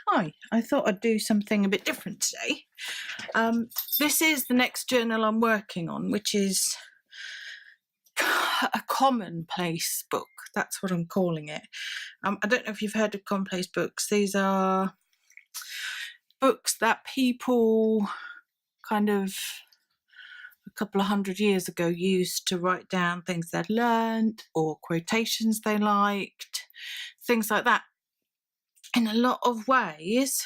Hi, I thought I'd do something a bit different today. This is the next journal I'm working on, which is a commonplace book. That's what I'm calling it. I don't know if you've heard of commonplace books. These are books that people kind of a couple of 100 years ago used to write down things they'd learned or quotations they liked, things like that. In a lot of ways,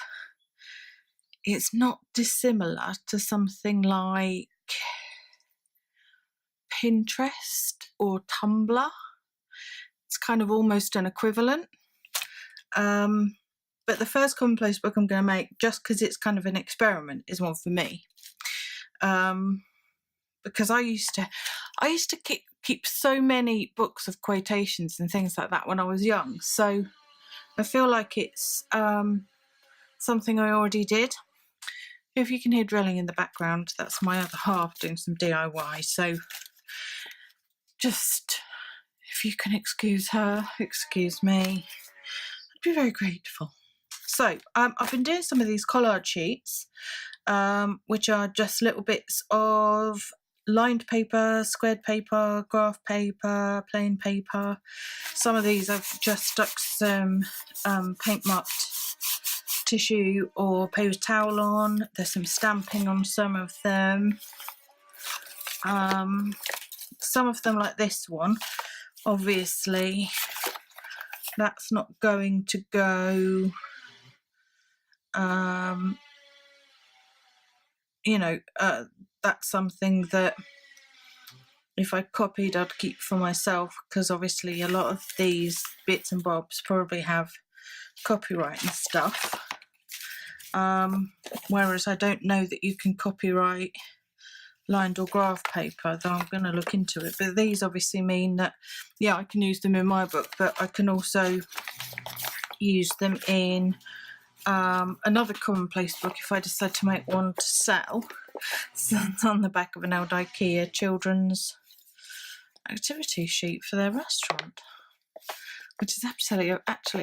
it's not dissimilar to something like Pinterest or Tumblr. It's kind of almost an equivalent. But the first commonplace book I'm going to make, just because it's kind of an experiment, is one for me. Because I used to keep so many books of quotations and things like that when I was young. So I feel like it's something I already did. If you can hear drilling in the background, that's my other half doing some DIY. So just, if you can excuse her, excuse me, I'd be very grateful. So I've been doing some of these collard sheets, which are just little bits of lined paper, squared paper, graph paper, plain paper. Some of these I've just stuck some paint marked tissue or paper towel on. There's some stamping on some of them. Some of them, like this one, obviously that's not going to go, that's something that if I copied I'd keep for myself, because obviously a lot of these bits and bobs probably have copyright and stuff. Whereas I don't know that you can copyright lined or graph paper, though I'm going to look into it. But these obviously mean that, yeah, I can use them in my book, but I can also use them in another commonplace book if I decide to make one to sell. So it's on the back of an old IKEA children's activity sheet for their restaurant, which is actually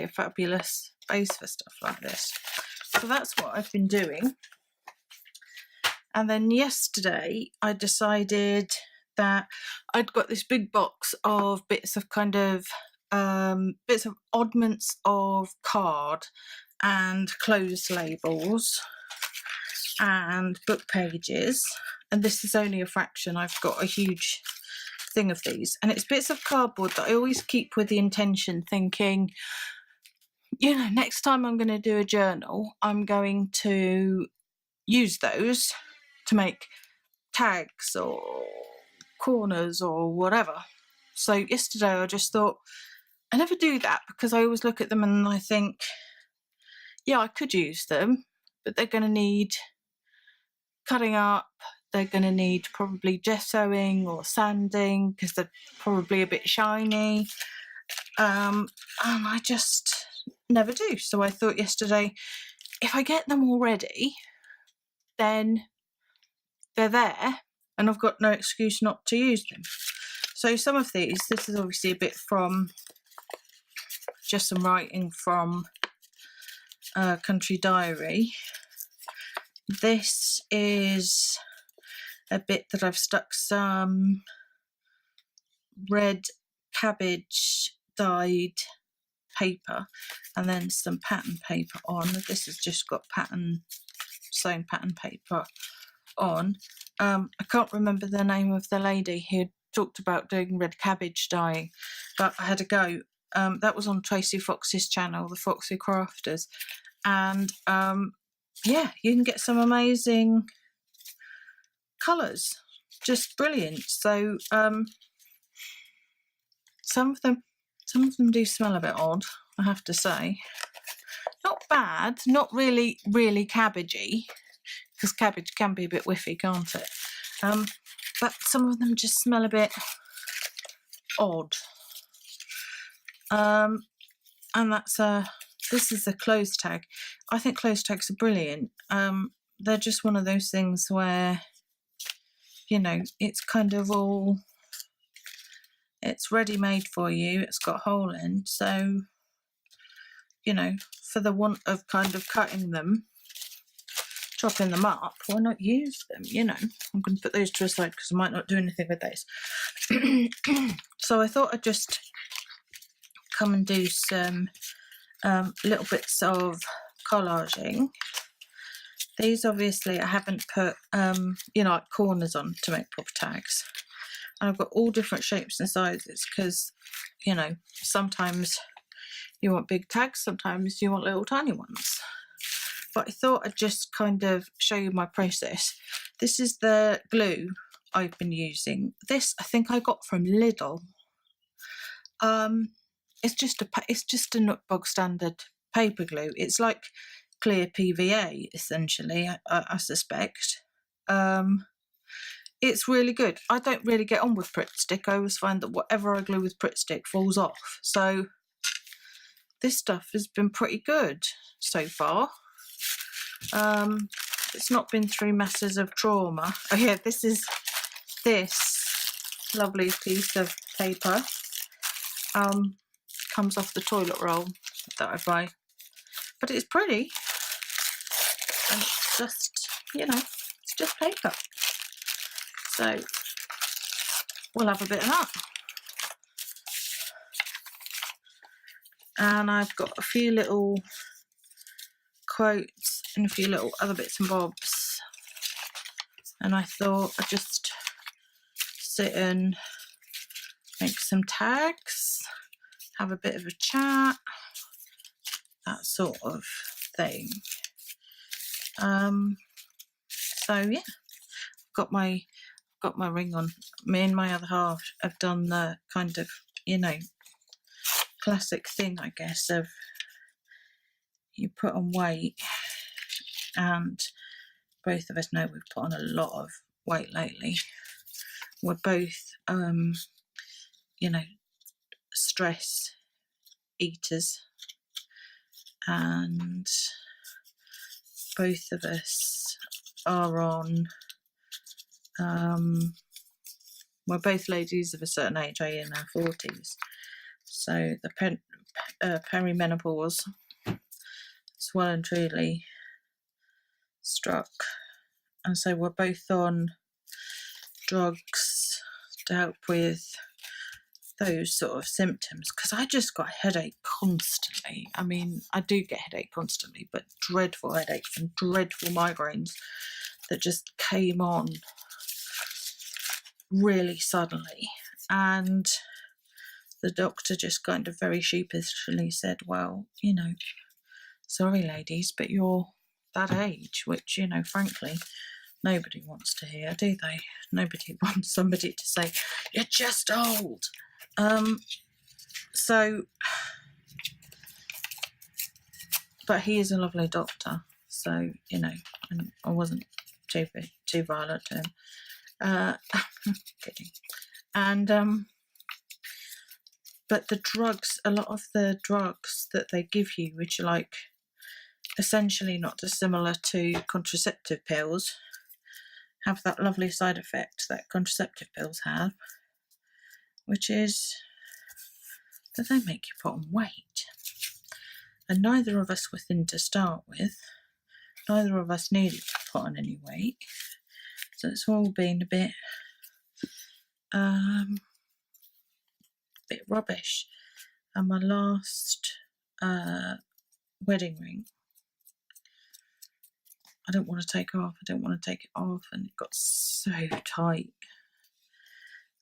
a fabulous base for stuff like this. So that's what I've been doing. And then yesterday I decided that I'd got this big box of bits of oddments of card and clothes labels and book pages. And this is only a fraction. I've got a huge thing of these. And it's bits of cardboard that I always keep with the intention, thinking, next time I'm going to do a journal, I'm going to use those to make tags or corners or whatever. So yesterday I just thought, I never do that because I always look at them and I think, yeah, I could use them, but they're going to need cutting up, they're going to need probably gessoing or sanding because they're probably a bit shiny, and I just never do. So I thought yesterday, if I get them already, then they're there and I've got no excuse not to use them. So some of these, this is obviously a bit from just some writing from Country Diary. This is a bit that I've stuck some red cabbage dyed paper and then some pattern paper on. This has just got sewn pattern paper on. I can't remember the name of the lady who talked about doing red cabbage dyeing, but I had a go. That was on Tracy Fox's channel, the Foxy Crafters, and yeah, you can get some amazing colours, just brilliant. So some of them do smell a bit odd, I have to say. Not bad, not really cabbagey, because cabbage can be a bit whiffy, can't it? But some of them just smell a bit odd. And this is a clothes tag. I think clothes tags are brilliant. They're just one of those things where, it's kind of all, it's ready made for you. It's got a hole in, so you know, for the want of kind of cutting them, chopping them up, why not use them, you know? I'm going to put those to a side because I might not do anything with those. So I thought I'd just come and do some little bits of collaging. These obviously I haven't put, you know, like corners on to make proper tags. And I've got all different shapes and sizes because, you know, sometimes you want big tags, sometimes you want little tiny ones. But I thought I'd just kind of show you my process. This is the glue I've been using. This I think I got from Lidl. It's just a bog standard paper glue. It's like clear PVA essentially, I suspect. It's really good. I don't really get on with Pritt Stick. I always find that whatever I glue with Pritt Stick falls off. So this stuff has been pretty good so far. It's not been through masses of trauma. Oh yeah, this is this lovely piece of paper. Comes off the toilet roll that I buy. But it's pretty. And it's just, you know, it's just paper. So we'll have a bit of that. And I've got a few little quotes and a few little other bits and bobs. And I thought I'd just sit and make some tags, have a bit of a chat, that sort of thing. So yeah, got my ring on. Me and my other half have done the kind of, you know, classic thing, I guess, of you put on weight, and both of us know we've put on a lot of weight lately. We're both, you know, stress eaters, and both of us are on, we're both ladies of a certain age, i.e. in our 40s. So the perimenopause is well and truly struck. And so we're both on drugs to help with those sort of symptoms, because I just got a headache constantly. I mean, I do get headache constantly, but dreadful headaches and dreadful migraines that just came on really suddenly. And the doctor just kind of very sheepishly said, well, you know, sorry ladies, but you're that age, which, you know, frankly, nobody wants to hear, do they? Nobody wants somebody to say, you're just old. So, but he is a lovely doctor, so, you know, and I wasn't too violent to him. Kidding. And, but the drugs, a lot of the drugs that they give you, which are like essentially not dissimilar to contraceptive pills, have that lovely side effect that contraceptive pills have, which is that they make you put on weight. And neither of us were thin to start with. Neither of us needed to put on any weight. So it's all been a bit rubbish. And my last wedding ring, I didn't want to take off. I didn't want to take it off, and it got so tight.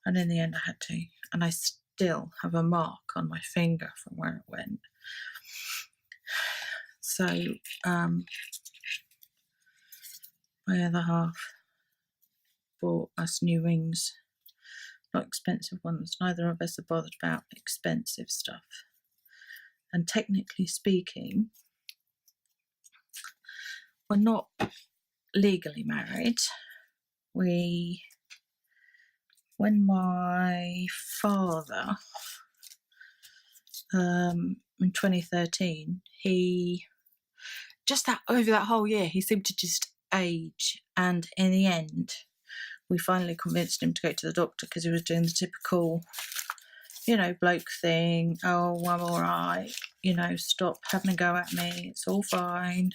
And in the end I had to. And I still have a mark on my finger from where it went. So my other half bought us new rings, not expensive ones. Neither of us are bothered about expensive stuff. And technically speaking, we're not legally married. When my father, in 2013, he just over that whole year, he seemed to just age. And in the end, we finally convinced him to go to the doctor because he was doing the typical, you know, bloke thing. Oh, I'm all right. You know, stop having a go at me. It's all fine.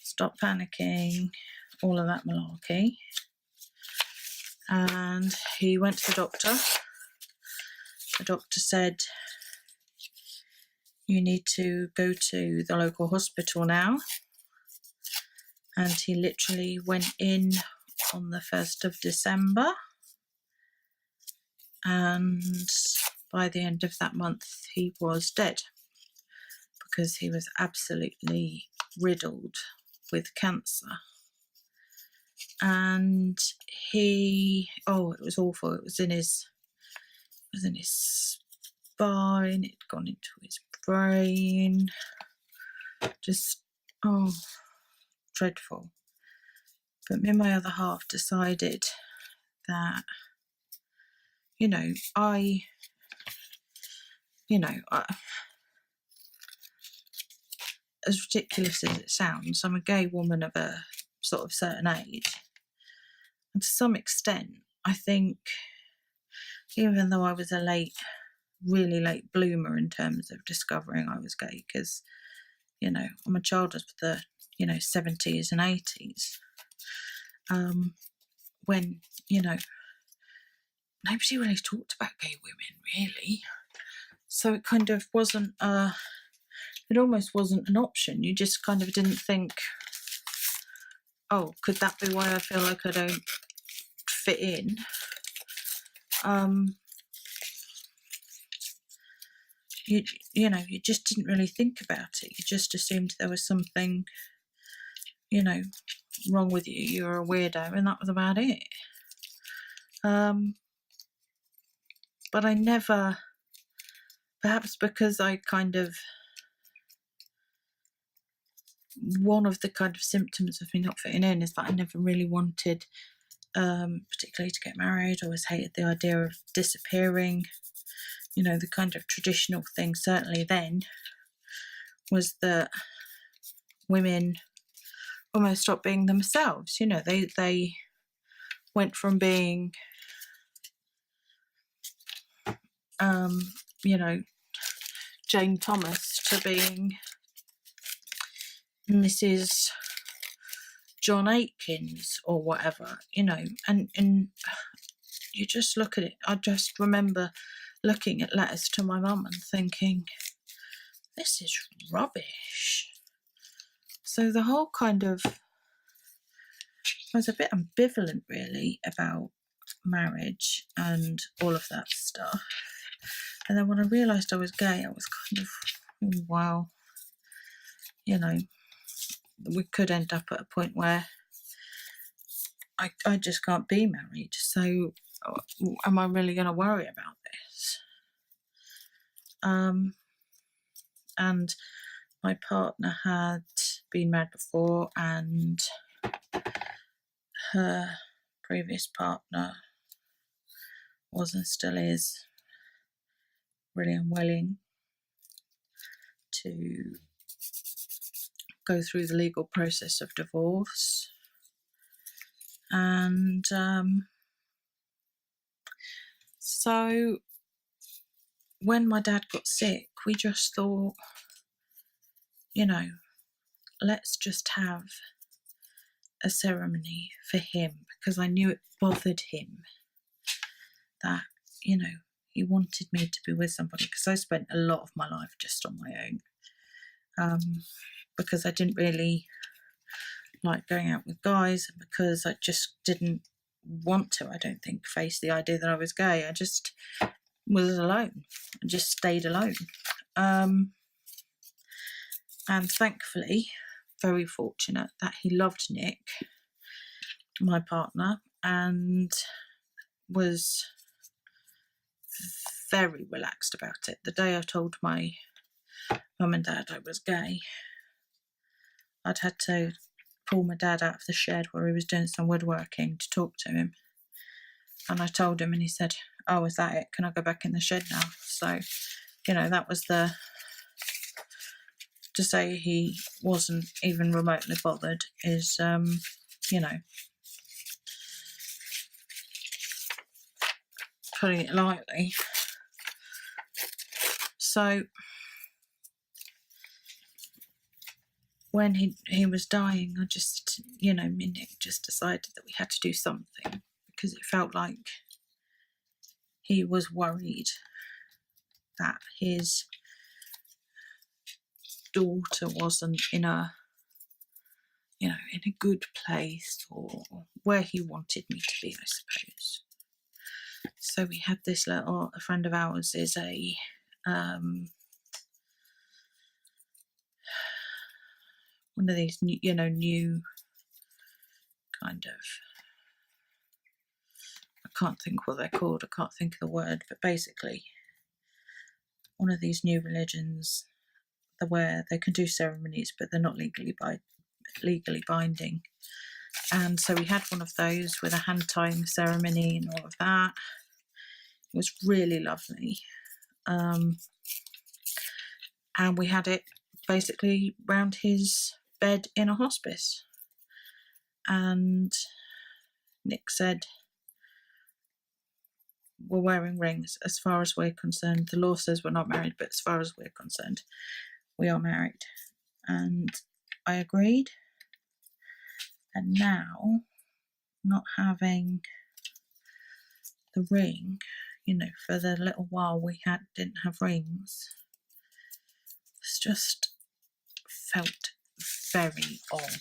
Stop panicking. All of that malarkey. And he went to the doctor. The doctor said, you need to go to the local hospital now. And he literally went in on the 1st of December. And by the end of that month, he was dead because he was absolutely riddled with cancer. And it was awful. It was in his spine. It'd gone into his brain. Just, dreadful. But me and my other half decided that, as ridiculous as it sounds, I'm a gay woman of a sort of certain age. And to some extent, I think, even though I was a really late bloomer in terms of discovering I was gay, because, I'm a child of the, 70s and 80s, when, nobody really talked about gay women, really. So it kind of wasn't, it almost wasn't an option. You just kind of didn't think, oh, could that be why I feel like I don't fit in? You just didn't really think about it. You just assumed there was something, wrong with you. You were a weirdo, and that was about it. But I never, perhaps because I kind of, one of the kind of symptoms of me not fitting in is that I never really wanted, particularly to get married. I always hated the idea of disappearing. The kind of traditional thing, certainly then, was that women almost stopped being themselves. They went from being, Jane Thomas to being Mrs. John Aikins or whatever, and you just look at it. I just remember looking at letters to my mum and thinking, this is rubbish. So the whole kind of, I was a bit ambivalent really about marriage and all of that stuff. And then when I realised I was gay, I was kind of, wow, we could end up at a point where I just can't be married. So am I really going to worry about this? And my partner had been married before, and her previous partner was and still is really unwilling to go through the legal process of divorce. And so when my dad got sick, we just thought, let's just have a ceremony for him, because I knew it bothered him that, he wanted me to be with somebody, because I spent a lot of my life just on my own, because I didn't really like going out with guys, and because I just didn't want to, I don't think, face the idea that I was gay. I just was alone. I just stayed alone. And thankfully, very fortunate that he loved Nick, my partner, and was very relaxed about it. The day I told my mum and dad I was gay, I'd had to pull my dad out of the shed where he was doing some woodworking to talk to him. And I told him, and he said, oh, is that it? Can I go back in the shed now? So, that was to say he wasn't even remotely bothered is, putting it lightly. So when he was dying, I just, you know, Nick just decided that we had to do something, because it felt like he was worried that his daughter wasn't in a, you know, in a good place, or where he wanted me to be, I suppose. So we had this a friend of ours is a one of these new, you know, new kind of, I can't think what they're called, I can't think of the word, but basically one of these new religions where they can do ceremonies but they're not legally binding. And so we had one of those with a hand tying ceremony and all of that. It was really lovely. And we had it basically round his bed in a hospice. And Nick said, we're wearing rings. As far as we're concerned, the law says we're not married, but as far as we're concerned, we are married. And I agreed. And now, not having the ring, you know, for the little while we didn't have rings, it's just felt very odd.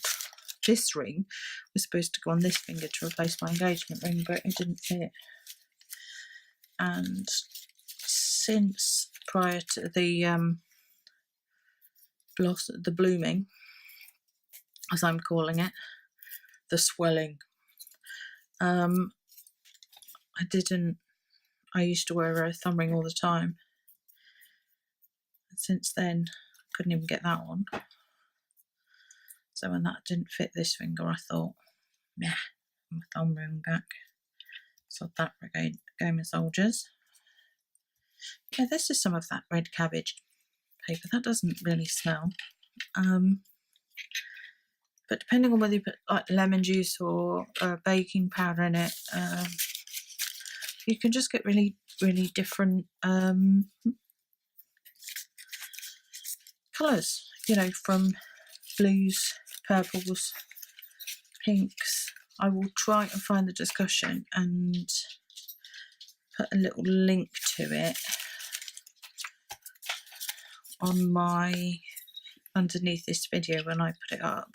This ring was supposed to go on this finger to replace my engagement ring, but it didn't fit. And since prior to the blooming, as I'm calling it, the swelling, I used to wear a thumb ring all the time. And since then, I couldn't even get that on. So when that didn't fit this finger, I thought, yeah, my thumb ring back. So that game of soldiers. Yeah, this is some of that red cabbage paper. That doesn't really smell. But depending on whether you put like lemon juice or baking powder in it, you can just get really, really different colours, you know, from blues, purples, pinks. I will try and find the discussion and put a little link to it on underneath this video when I put it up,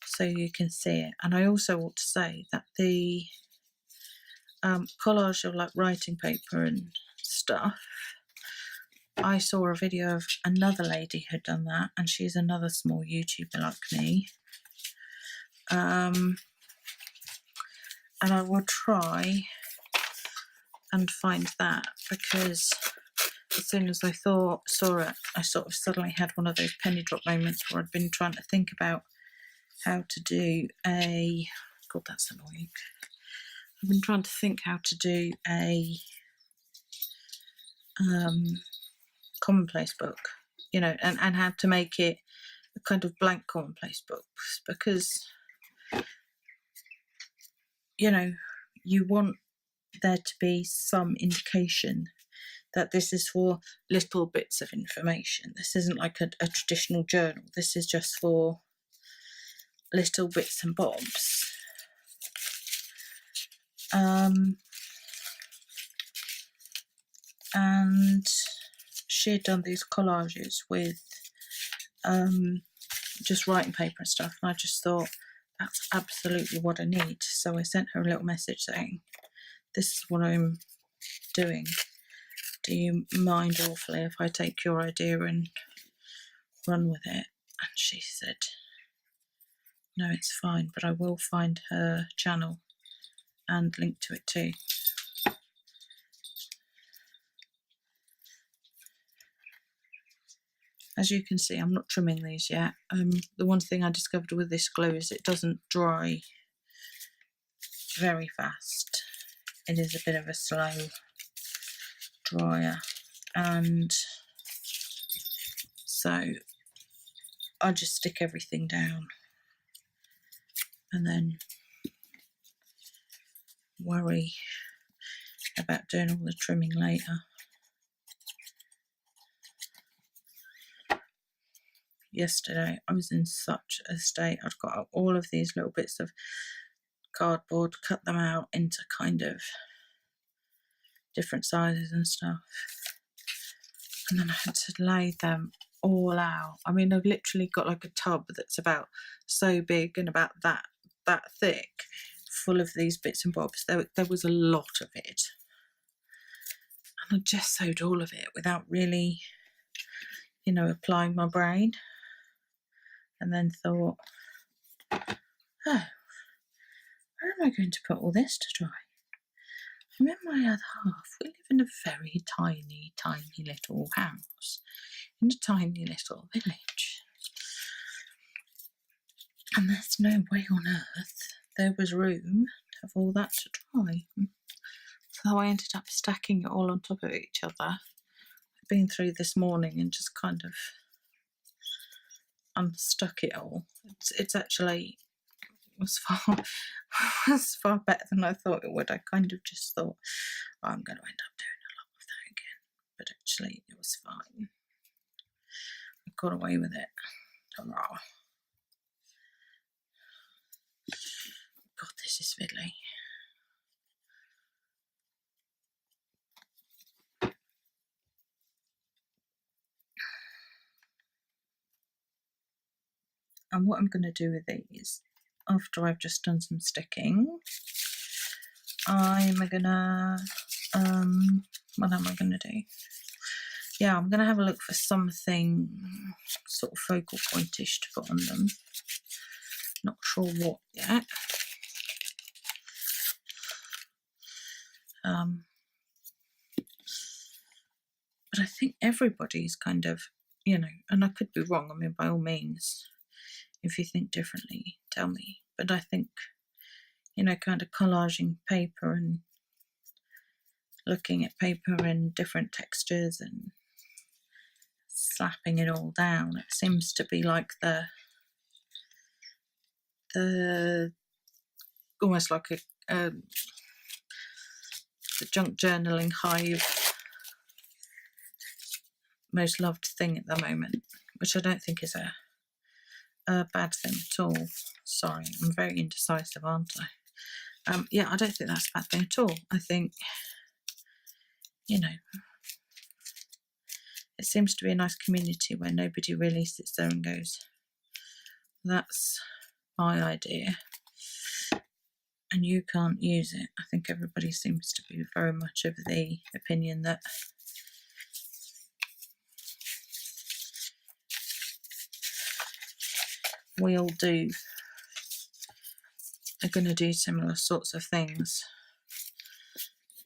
so you can see it. And I also want to say that the collage of like writing paper and stuff, I saw a video of another lady who'd done that, and she's another small YouTuber like me. And I will try and find that, because as soon as I saw it, I sort of suddenly had one of those penny drop moments where I'd been trying to think about how to do a, God, that's annoying. I've been trying to think how to do a commonplace book, you know, and how to make it a kind of blank commonplace book, because, you know, you want there to be some indication that this is for little bits of information. This isn't like a traditional journal. This is just for little bits and bobs. And she had done these collages with just writing paper and stuff, and I just thought, that's absolutely what I need. So I sent her a little message saying, this is what I'm doing. Do you mind awfully if I take your idea and run with it? And she said, no, it's fine, but I will find her channel and link to it too. As you can see, I'm not trimming these yet. The one thing I discovered with this glue is it doesn't dry very fast. It is a bit of a slow dryer, and so I just stick everything down and then worry about doing all the trimming later. yesterday, I was in such a state. I'd got all of these little bits of cardboard, cut them out into kind of different sizes and stuff, and then I had to lay them all out. I mean, I've literally got like a tub that's about so big and about that thick, full of these bits and bobs. There was a lot of it, and I just sewed all of it without really, you know, applying my brain, and then thought, oh, where am I going to put all this to dry? I'm in my other half. We live in a very tiny, tiny little house in a tiny little village, and there's no way on earth there was room to have all that to dry. So I ended up stacking it all on top of each other. I've been through this morning and just kind of unstuck it all. It's actually was far better than I thought it would. I kind of just thought, oh, I'm going to end up doing a lot of that again, but actually it was fine. I got away with it. Hurrah. God, this is fiddly. And what I'm going to do with these, after I've just done some sticking, I'm going to, what am I going to do? Yeah, I'm going to have a look for something sort of focal pointish to put on them. Not sure what yet. But I think everybody's kind of, you know, and I could be wrong, I mean, by all means, if you think differently, tell me. But I think, you know, kind of collaging paper and looking at paper in different textures and slapping it all down, it seems to be like the almost like the junk journaling hive most loved thing at the moment, which I don't think is a bad thing at all. Sorry, I'm very indecisive, aren't I? Yeah, I don't think that's a bad thing at all. I think, you know, it seems to be a nice community where nobody really sits there and goes, that's my idea and you can't use it. I think everybody seems to be very much of the opinion that we all are going to do similar sorts of things,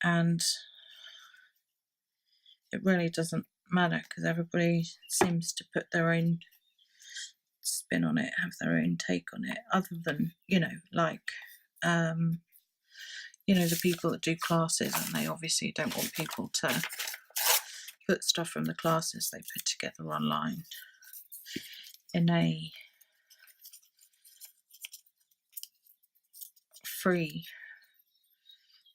and it really doesn't matter because everybody seems to put their own spin on it, have their own take on it, other than, you know, like you know, the people that do classes, and they obviously don't want people to put stuff from the classes they put together online in a free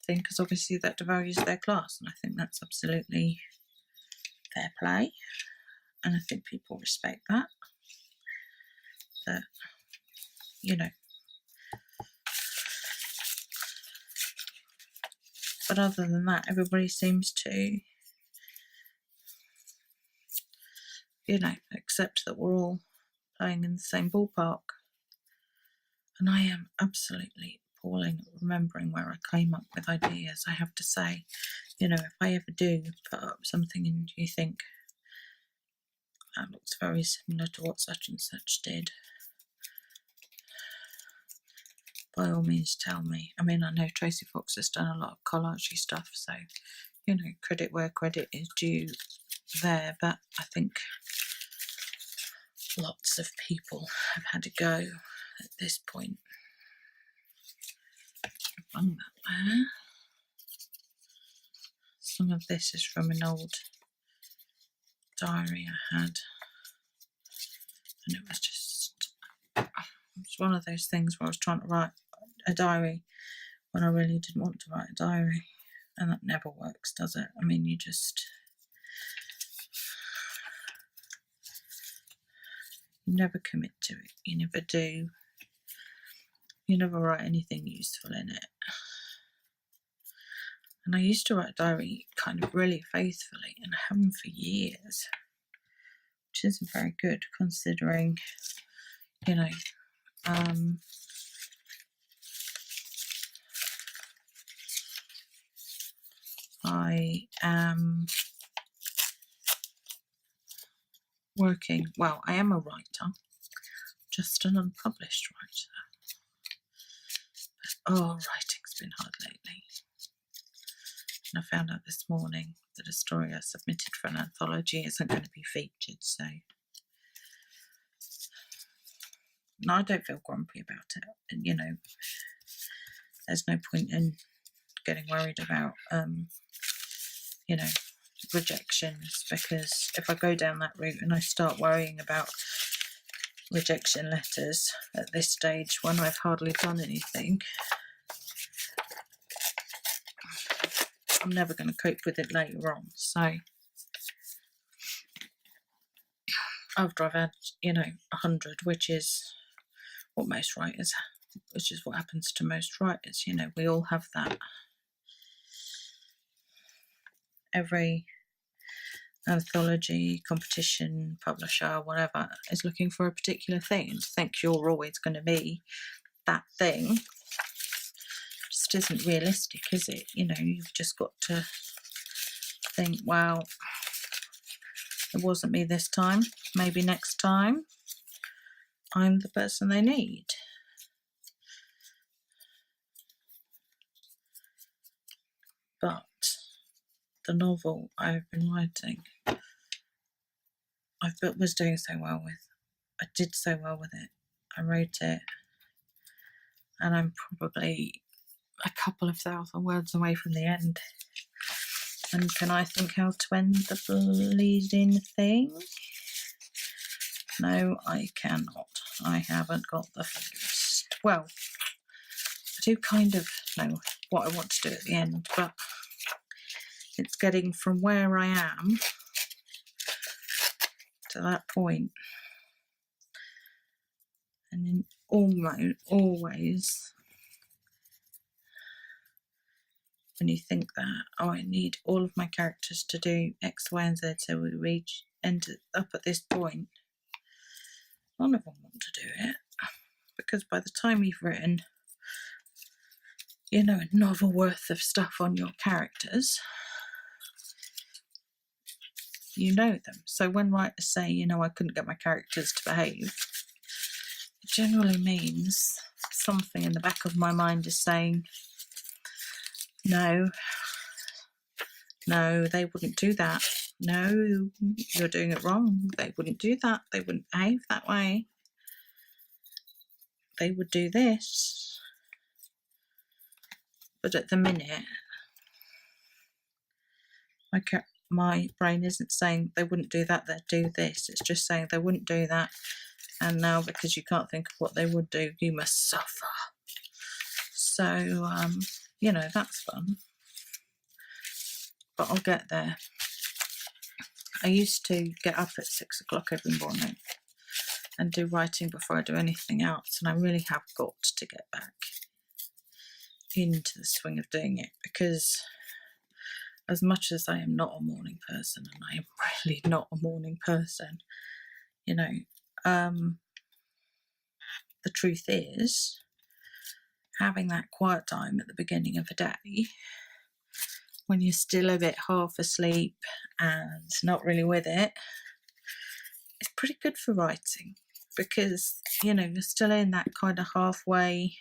thing, because obviously that devalues their class, and I think that's absolutely fair play, and I think people respect that. But, you know, but other than that, everybody seems to, you know, accept that we're all playing in the same ballpark. And I am absolutely appalling at remembering where I came up with ideas, I have to say. You know, if I ever do put up something and you think that looks very similar to what such and such did, by all means tell me. I mean, I know Tracy Fox has done a lot of collagey stuff, so, you know, credit where credit is due there, but I think lots of people have had a go at this point. Bung that there. Some of this is from an old diary I had, and it was just, it was one of those things where I was trying to write a diary when I really didn't want to write a diary, and that never works, does it? I mean, you You never commit to it. You never do. You never write anything useful in it. And I used to write a diary kind of really faithfully, and I haven't for years, which isn't very good considering, you know, I am working, well, I am a writer, just an unpublished writer. But, oh, writing's been hard lately. And I found out this morning that a story I submitted for an anthology isn't going to be featured, so no, I don't feel grumpy about it. And, you know, there's no point in getting worried about, you know, rejections, because if I go down that route and I start worrying about rejection letters at this stage when I've hardly done anything, I'm never going to cope with it later on. So after I've had, you know, 100, which is what most writers, which is what happens to most writers, you know, we all have that. Every anthology, competition, publisher, whatever, is looking for a particular thing, and to think you're always going to be that thing just isn't realistic, is it? You know, you've just got to think, well, it wasn't me this time, maybe next time I'm the person they need. But the novel I've been writing, was doing so well with. I did so well with it. I wrote it, and I'm probably a couple of thousand words away from the end. And can I think how to end the bleeding thing? No, I cannot. I haven't got the fingers. Well, I do kind of know what I want to do at the end, but it's getting from where I am to that point. And then always, when you think that, oh, I need all of my characters to do X, Y, and Z, so we end up at this point, none of them want to do it, because by the time you've written, you know, a novel worth of stuff on your characters, you know them. So when writers say, you know, I couldn't get my characters to behave, it generally means something in the back of my mind is saying, no, they wouldn't do that. No, you're doing it wrong. They wouldn't do that. They wouldn't behave that way. They would do this. But at the minute, my brain isn't saying they wouldn't do that, they'd do this. It's just saying they wouldn't do that. And now, because you can't think of what they would do, you must suffer. So, you know, that's fun. But I'll get there. I used to get up at 6 o'clock every morning and do writing before I do anything else, and I really have got to get back into the swing of doing it, because as much as I am not a morning person, and I am really not a morning person, you know, the truth is, having that quiet time at the beginning of a day, when you're still a bit half asleep and not really with it, it's pretty good for writing, because, you know, you're still in that kind of halfway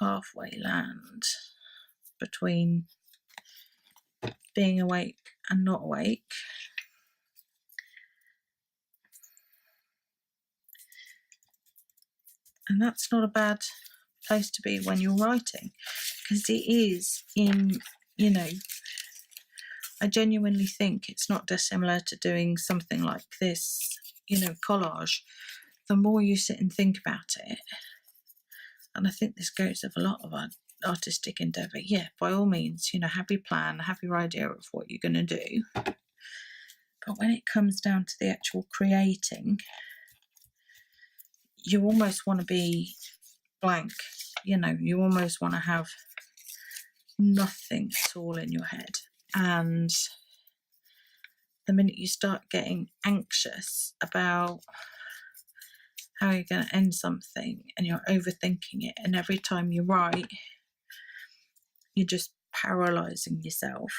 land between being awake and not awake. And that's not a bad place to be when you're writing, because it is in, you know, I genuinely think it's not dissimilar to doing something like this, you know, collage. The more you sit and think about it, and I think this goes with a lot of artistic endeavour, yeah, by all means, you know, have your plan, have your idea of what you're going to do. But when it comes down to the actual creating, you almost want to be blank. You know, you almost want to have nothing at all in your head. And the minute you start getting anxious about how you're going to end something and you're overthinking it, and every time you write, you're just paralyzing yourself,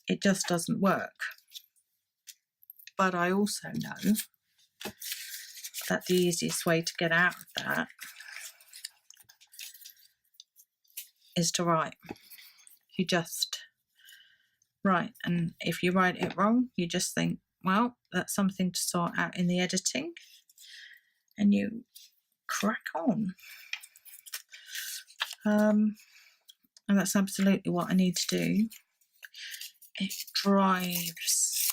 it just doesn't work. But I also know that the easiest way to get out of that is to write. You just write, and if you write it wrong, you just think, well, that's something to sort out in the editing, and you crack on. And that's absolutely what I need to do. It drives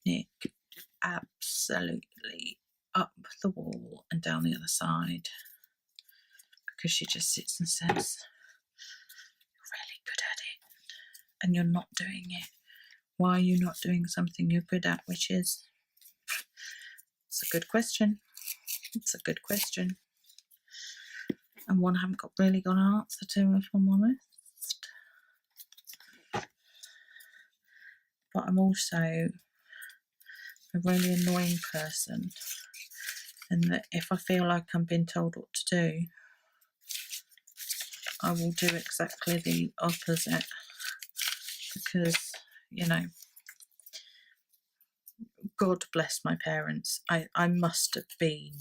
Nick absolutely up the wall and down the other side, because she just sits and says, you're really good at it and you're not doing it. Why are you not doing something you're good at? Which is, it's a good question. It's a good question, and one I haven't really got an answer to, if I'm honest. But I'm also a really annoying person, and that if I feel like I'm being told what to do, I will do exactly the opposite, because, you know, God bless my parents. I must have been,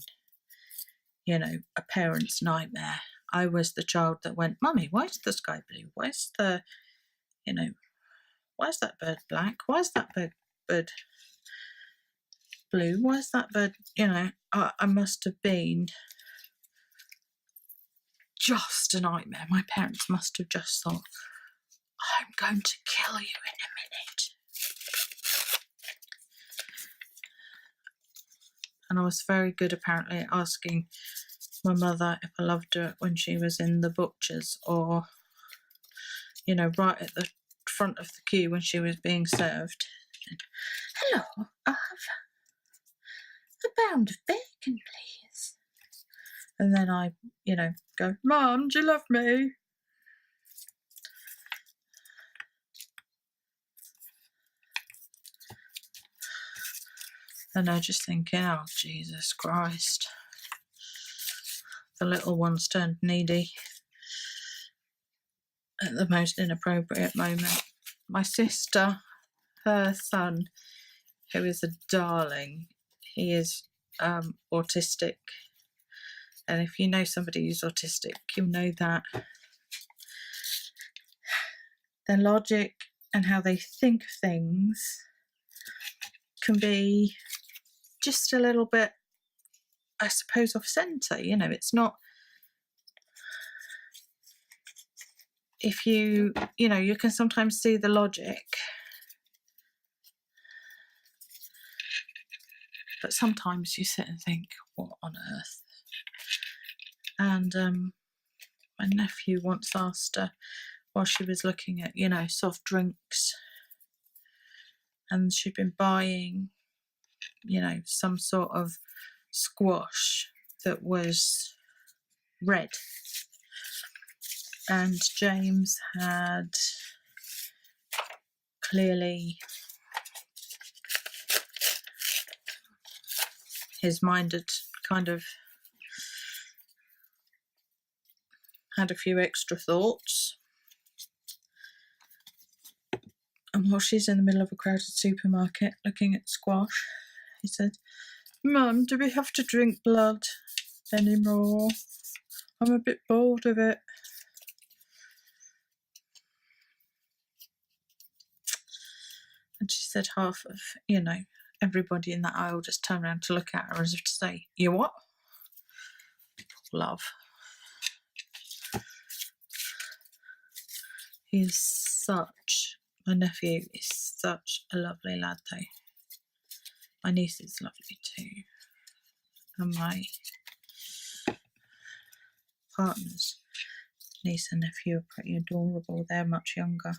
you know, a parent's nightmare. I was the child that went, Mummy, why is the sky blue? Why is the, you know, why is that bird black? Why is that bird blue? Why is that bird, you know, I must have been just a nightmare. My parents must have just thought, I'm going to kill you in a minute. And I was very good, apparently, at asking my mother if I loved her when she was in the butcher's, or, you know, right at the front of the queue when she was being served. Hello, I'll have a pound of bacon, please. And then I, you know, go, Mum, do you love me? And I just thinking, oh, Jesus Christ. The little one's turned needy at the most inappropriate moment. My sister, her son, who is a darling, he is autistic. And if you know somebody who's autistic, you'll know that their logic and how they think of things can be just a little bit, I suppose, off centre. You know, it's not, if you know, you can sometimes see the logic, but sometimes you sit and think, what on earth? And my nephew once asked her, while she was looking at, you know, soft drinks, and she'd been buying, you know, some sort of squash that was red, and James had clearly, his mind had kind of had a few extra thoughts. And while she's in the middle of a crowded supermarket looking at squash, he said, Mum, do we have to drink blood anymore? I'm a bit bored of it. And she said half of, you know, everybody in that aisle just turned around to look at her as if to say, you what? Love. He's such, my nephew is such a lovely lad though. My niece is lovely too. And my partner's niece and nephew are pretty adorable. They're much younger.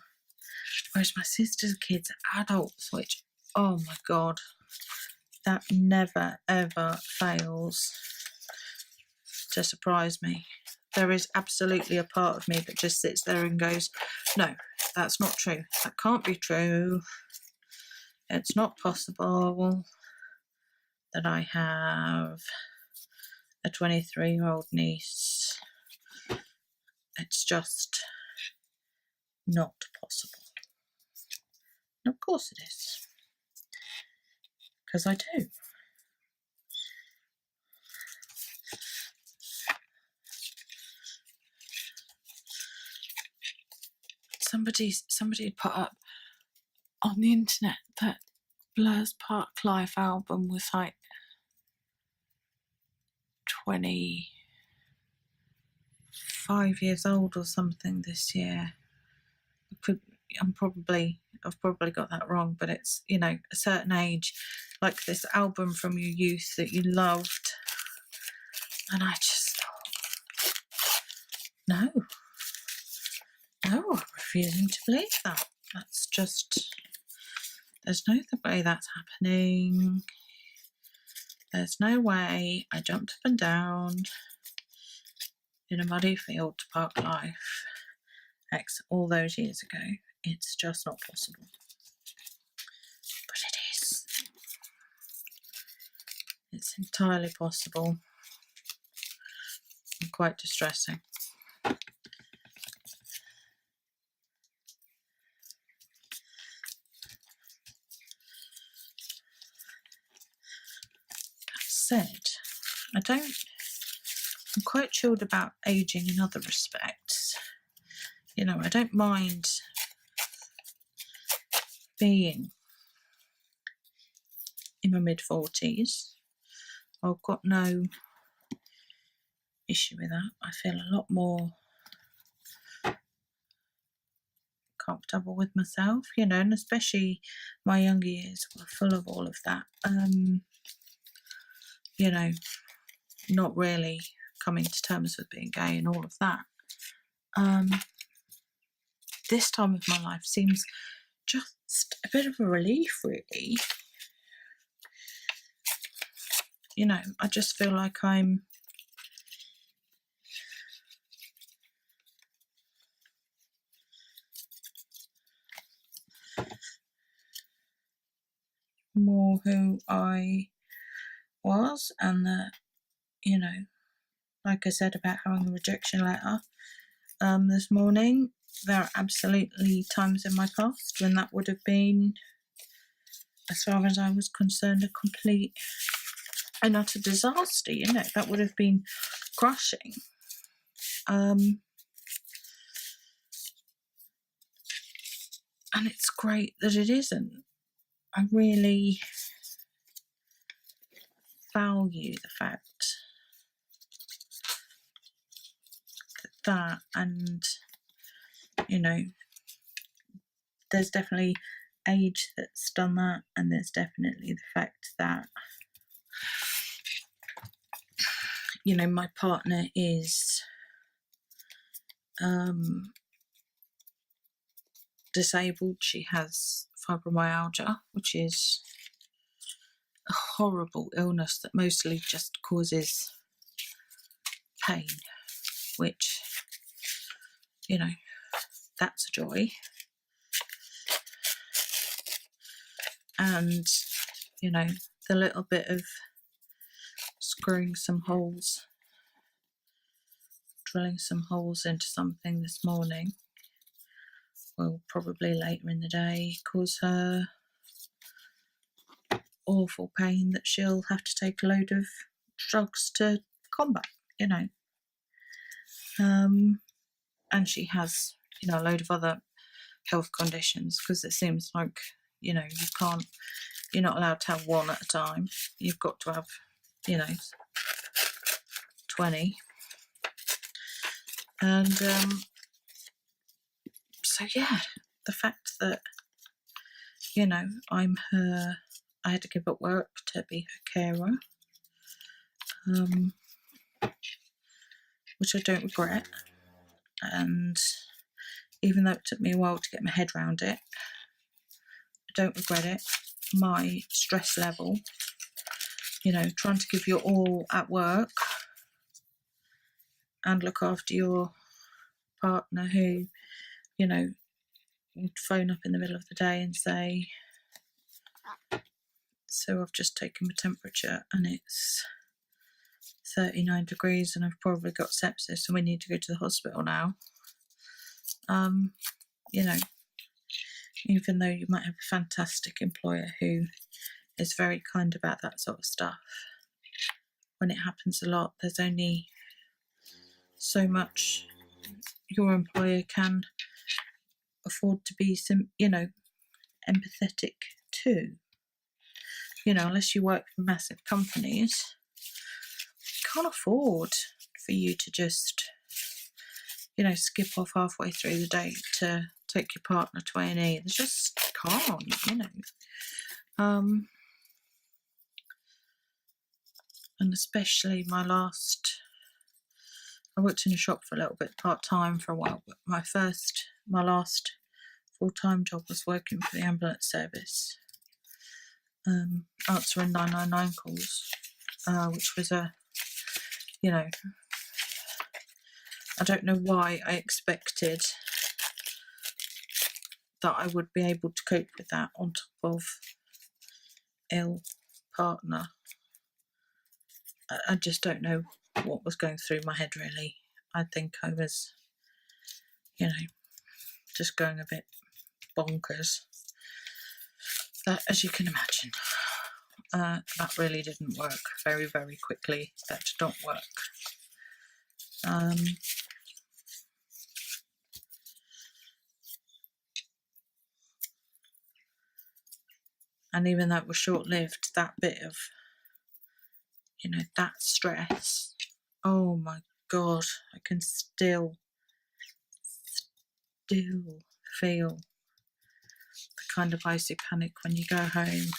Whereas my sister's kids are adults, which, oh my God, That never ever fails to surprise me. There is absolutely a part of me that just sits there and goes, no, that's not true. That can't be true. It's not possible that I have a 23-year-old niece. It's just not possible. And of course it is. Because I do. Somebody put up on the internet that Blur's Parklife album was like 25 years old or something this year. I've probably got that wrong, but it's, you know, a certain age, like this album from your youth that you loved, and I just thought, no, I'm refusing to believe that. That's just, there's no way that's happening. There's no way I jumped up and down in a muddy field to Parklife all those years ago. It's just not possible. But it is. It's entirely possible. And quite distressing. That said, I'm quite chilled about aging in other respects. You know, I don't mind being in my mid-40s. I've got no issue with that. I feel a lot more comfortable with myself, you know, and especially my younger years were full of all of that. You know, not really coming to terms with being gay and all of that. This time of my life seems just a bit of a relief, really. You know, I just feel like I'm more who I was, and that, you know, like I said about having a rejection letter this morning, there are absolutely times in my past when that would have been, as far as I was concerned, a complete and utter disaster. You know, that would have been crushing. And it's great that it isn't. I really value the fact that, and, you know, there's definitely age that's done that, and there's definitely the fact that, you know, my partner is disabled. She has fibromyalgia, which is a horrible illness that mostly just causes pain, which, you know, that's a joy. And, you know, the little bit of screwing some holes, drilling some holes into something this morning will probably later in the day cause her awful pain that she'll have to take a load of drugs to combat, you know. And she has, you know, a load of other health conditions, because it seems like, you know, you're not allowed to have one at a time. You've got to have, you know, 20. And so, yeah, the fact that, you know, I had to give up work to be her carer, which I don't regret. And even though it took me a while to get my head around it, I don't regret it. My stress level trying to give your all at work and look after your partner who, would phone up in the middle of the day and say, so I've just taken my temperature and it's 39 degrees and I've probably got sepsis and we need to go to the hospital now. Even though you might have a fantastic employer who is very kind about that sort of stuff, when it happens a lot, there's only so much your employer can afford to be empathetic to. Unless you work for massive companies, you can't afford for you to just skip off halfway through the day to take your partner to A&E. They just can't. And especially I worked in a shop for a little bit part-time for a while, but my last full-time job was working for the ambulance service, answering 999 calls, which was I don't know why I expected that I would be able to cope with that on top of ill partner. I just don't know what was going through my head, really. I think I was, just going a bit bonkers. As you can imagine, that really didn't work very, very quickly. That did not work. And even though it was short-lived, that bit of, that stress, oh my God, I can still feel the kind of icy panic when you go home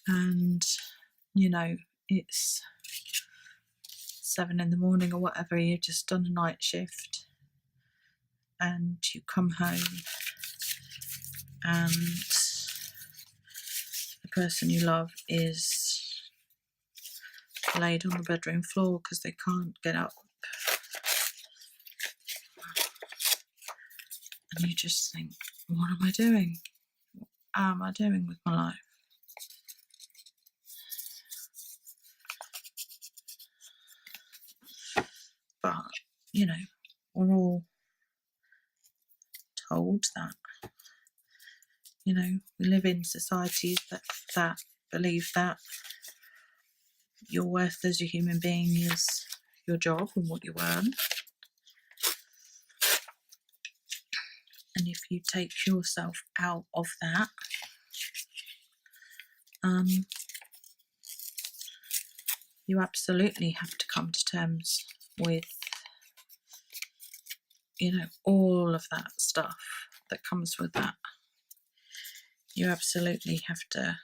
and, it's 7 a.m. or whatever, you've just done a night shift and you come home and the person you love is laid on the bedroom floor because they can't get up. And you just think, what am I doing? What am I doing with my life? But, we're all told that. We live in societies that believe that your worth as a human being is your job and what you earn. And if you take yourself out of that, you absolutely have to come to terms with, all of that stuff that comes with that. You absolutely have to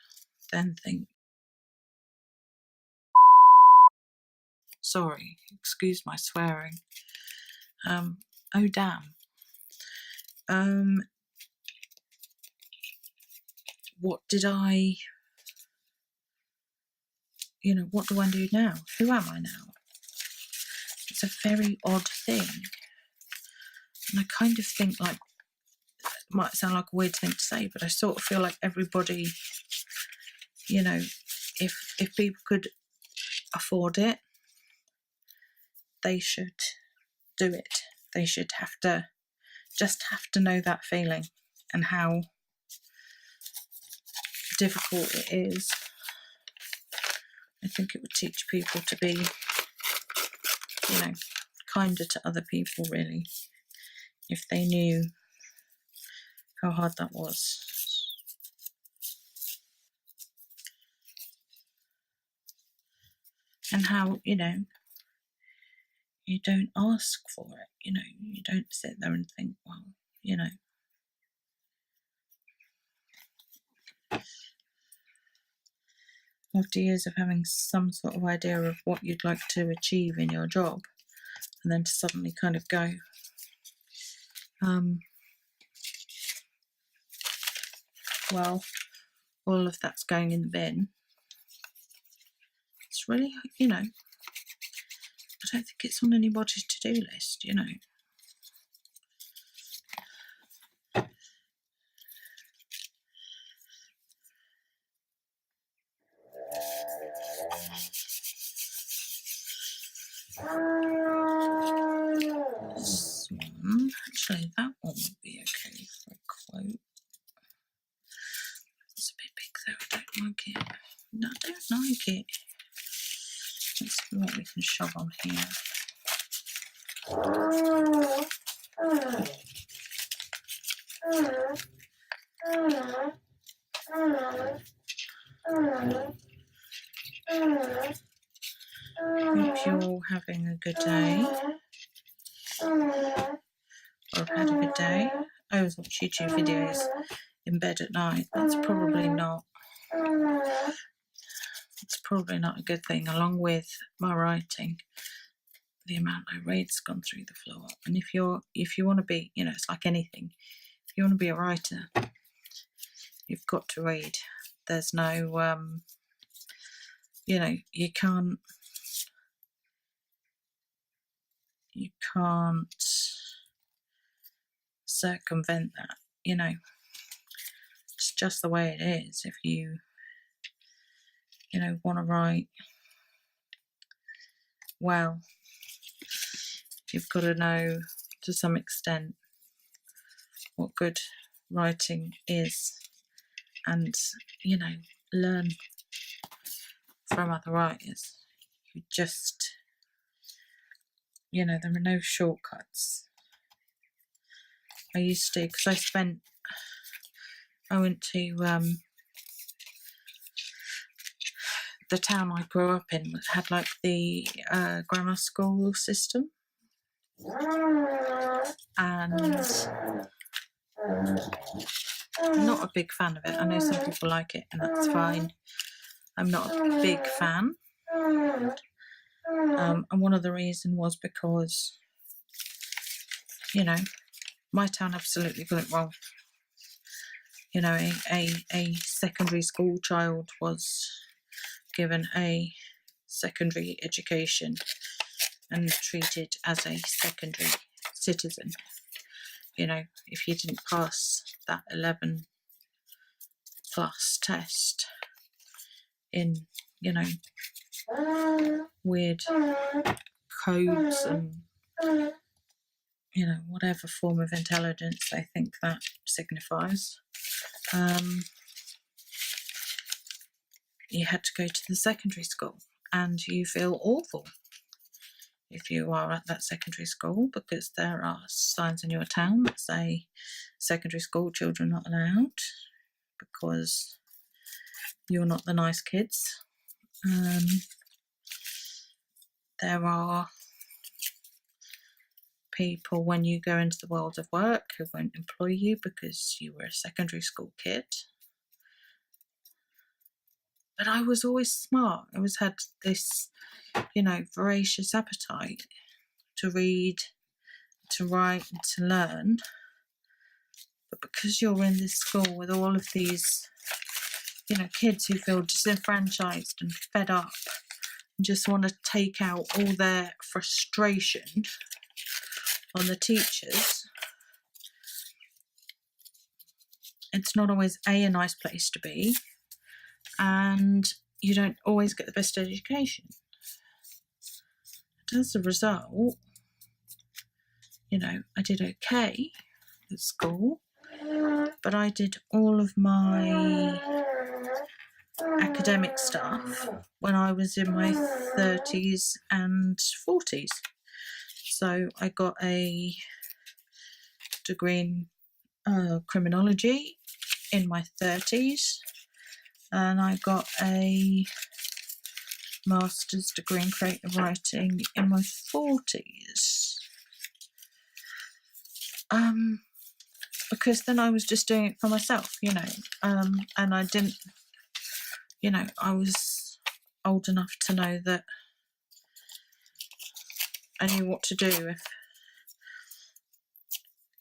then think, sorry, excuse my swearing. Oh damn. What do I do now? Who am I now? It's a very odd thing. And I kind of think it might sound like a weird thing to say, but I sort of feel like everybody, if people could afford it, they should do it. They should have to know that feeling and how difficult it is. I think it would teach people to be, kinder to other people, really, if they knew how hard that was. And how, you don't ask for it, you don't sit there and think, well, after years of having some sort of idea of what you'd like to achieve in your job, and then to suddenly kind of go, well, all of that's going in the bin. It's really, you know, I don't think it's on anybody's to-do list, you know. This one, actually, that one would be okay for a quote. It's a bit big though, I don't like it. No, I don't like it. Let's see what we can shove on here. Hope you're all having a good day, or have had a good day. I always watch YouTube videos in bed at night. That's probably not. It's probably not a good thing. Along with my writing, the amount I read's gone through the floor. And if you want to be, you know, it's like anything. If you want to be a writer, you've got to read. There's no, you know, you can't circumvent that, you know. It's just the way it is. If you know, want to write well, you've got to know to some extent what good writing is, and, you know, learn from other writers. You just, you know, there are no shortcuts. I used to, because I went to the town I grew up in, had like the grammar school system, and I'm not a big fan of it. I know some people like it, and that's fine. I'm not a big fan. And one of the reasons was because, you know, my town absolutely got it wrong. You know, a secondary school child was given a secondary education and treated as a secondary citizen. You know, if you didn't pass that 11 plus test in, you know, weird codes and, you know, whatever form of intelligence they think that signifies, you had to go to the secondary school, and you feel awful if you are at that secondary school, because there are signs in your town that say secondary school children are not allowed because you're not the nice kids. There are people, when you go into the world of work, who won't employ you because you were a secondary school kid. But I was always smart. I always had this, you know, voracious appetite to read, to write, and to learn. But because you're in this school with all of these, you know, kids who feel disenfranchised and fed up and just want to take out all their frustration on the teachers, it's not always a nice place to be, and you don't always get the best education. And as a result, you know, I did okay at school, but I did all of my academic stuff when I was in my 30s and 40s. So I got a degree in criminology in my 30s, and I got a master's degree in creative writing in my 40s. Because then I was just doing it for myself, you know, and I didn't, you know, I was old enough to know that I knew what to do if,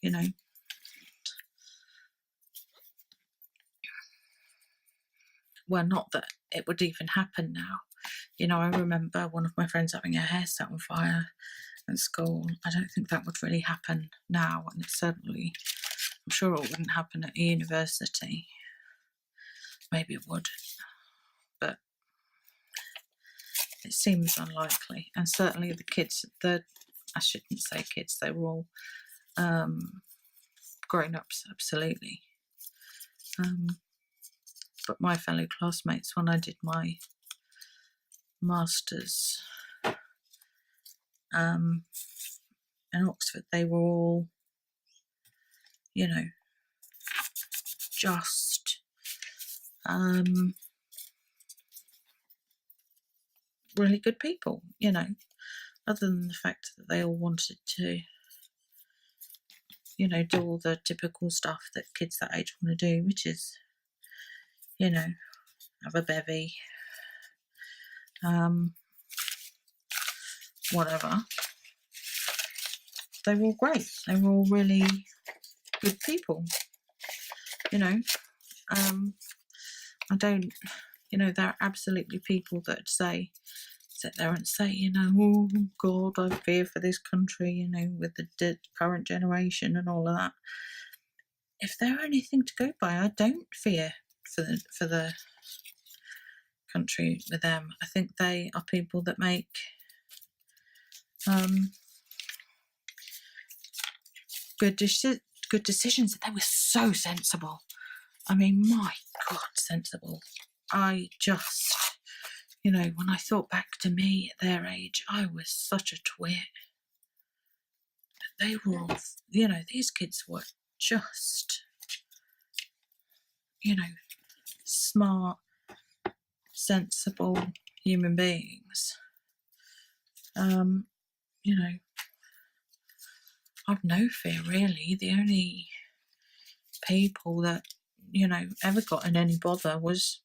you know, well, not that it would even happen now, You know, I remember one of my friends having her hair set on fire at school. I don't think that would really happen now, and it's certainly, I'm sure it wouldn't happen at a university. Maybe it would, but it seems unlikely. And certainly the kids, I shouldn't say kids, they were all grown-ups, absolutely. But my fellow classmates, when I did my masters in Oxford, they were all, you know, just really good people, you know, other than the fact that they all wanted to, you know, do all the typical stuff that kids that age want to do, which is, you know, have a bevy, whatever. They were all great. They were all really good people, you know. I don't, you know, there are absolutely people that sit there and say, you know, oh God, I fear for this country, you know, with the current generation and all of that. If they're anything to go by, I don't fear for the country with them. I think they are people that make good decisions. They were so sensible. I mean, my God, sensible. I just, you know, when I thought back to me at their age, I was such a twit. They were all, you know, these kids were just, you know, smart, sensible human beings. You know, I've no fear really. The only people that, you know, ever got in any bother was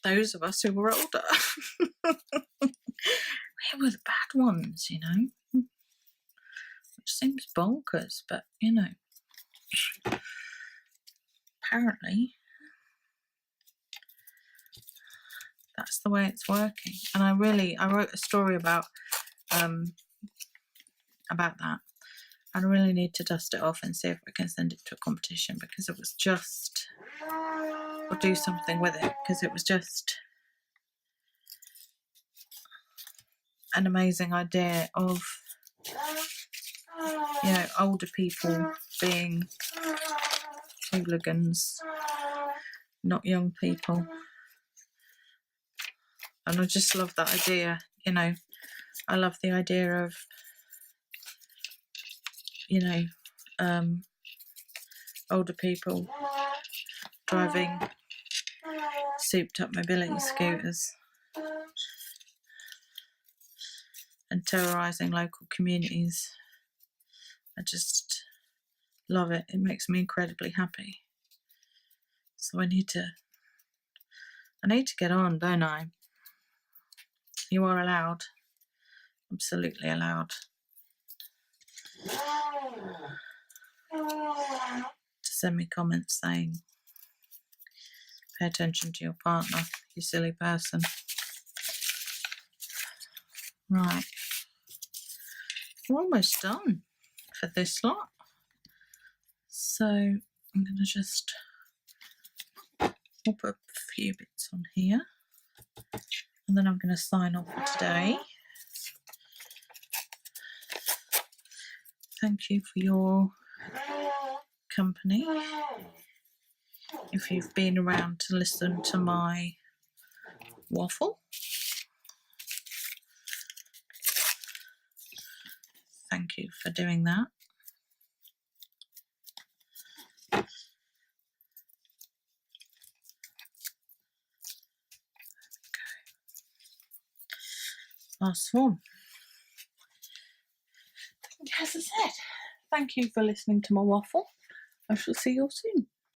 those of us who were older. We were the bad ones, you know, which seems bonkers, but, you know, apparently that's the way it's working. And I wrote a story about that, and I really need to dust it off and see if I can send it to a competition, because it was just, or do something with it, because it was just an amazing idea of, you know, older people being hooligans, not young people. And I just love that idea, you know. I love the idea of, you know, older people driving souped up mobility scooters and terrorising local communities. I just love it. It makes me incredibly happy. So I need to get on, don't I? You are allowed. Absolutely allowed to send me comments saying, pay attention to your partner, you silly person. Right. We're almost done for this lot. So I'm going to just pop a few bits on here, and then I'm going to sign off for today. Thank you for your company. If you've been around to listen to my waffle, thank you for doing that. Last one. As I said, thank you for listening to my waffle. I shall see you all soon.